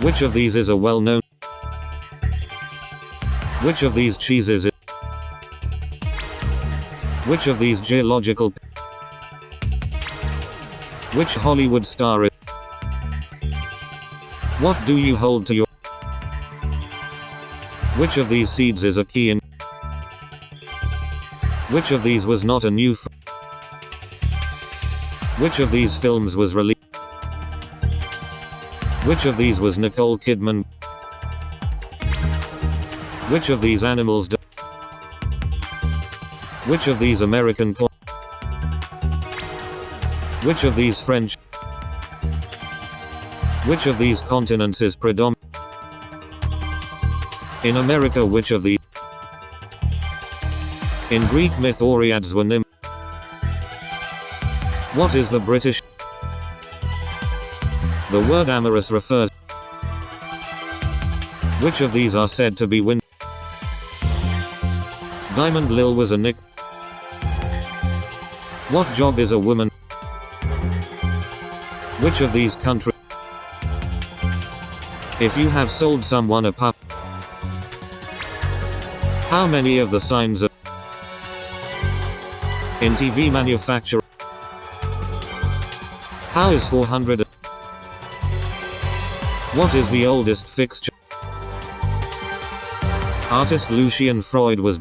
Which of these is a well-known? Which of these cheeses is? Which of these geological? Which Hollywood star is? What do you hold to your? Which of these seeds is a key in? Which of these was not a new Which of these films was released? Which of these was Nicole Kidman? Which of these animals do? Which of these American Which of these French? Which of these continents is predominant? In America, which of these? In Greek myth, Oreads were nymphs. What is the British? The word amorous refers. Which of these are said to be wind? Diamond Lil was a nick. What job is a woman? Which of these countries? If you have sold someone a pup, how many of the signs are in TV manufacturer? How is 400? What is the oldest fixture? Artist Lucian Freud was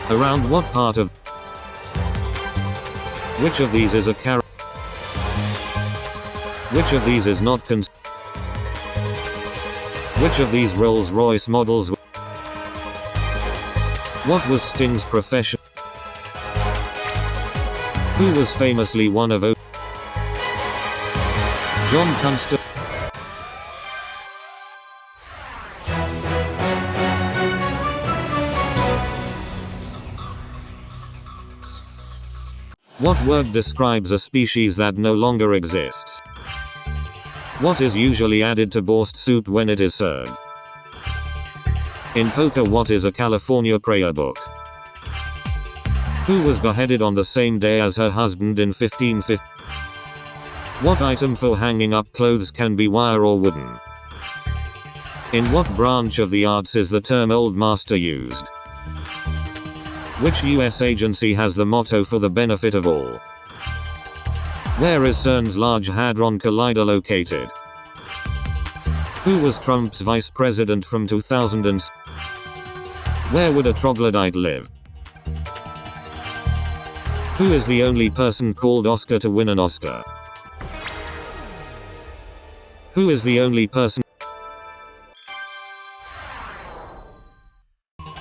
around what part of? Which of these is a carrot? Which of these is not Which of these Rolls-Royce models? What was Sting's profession? Who was famously one of John Tunstall? What word describes a species that no longer exists? What is usually added to borscht soup when it is served? In poker, what is a California prayer book? Who was beheaded on the same day as her husband in 1550? What item for hanging up clothes can be wire or wooden? In what branch of the arts is the term Old Master used? Which US agency has the motto for the benefit of all? Where is CERN's Large Hadron Collider located? Who was Trump's vice president from 2000 Where would a troglodyte live? Who is the only person called Oscar to win an Oscar? Who is the only person?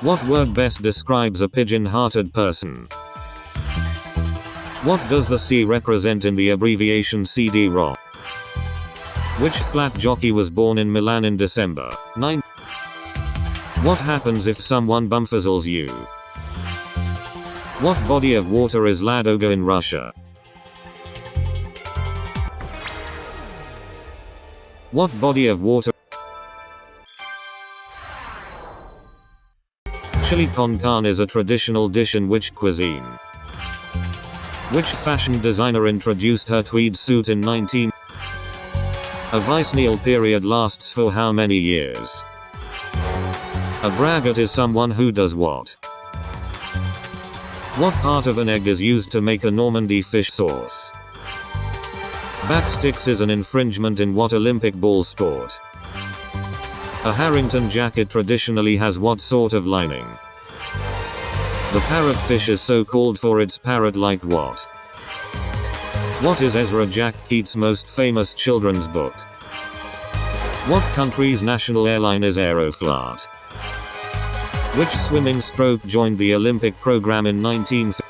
What word best describes a pigeon-hearted person? What does the C represent in the abbreviation CD-ROM? Which flat jockey was born in Milan in December 9? What happens if someone bumfuzzles you? What body of water is Ladoga in Russia? What body of water? Chili con carne is a traditional dish in which cuisine? Which fashion designer introduced her tweed suit in 19? A vicenal period lasts for how many years? A braggart is someone who does what? What part of an egg is used to make a Normandy fish sauce? Backsticks is an infringement in what Olympic ball sport? A Harrington jacket traditionally has what sort of lining? The parrotfish is so called for its parrot-like what? What is Ezra Jack Keats' most famous children's book? What country's national airline is Aeroflot? Which swimming stroke joined the Olympic program in 1950?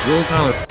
Willpower.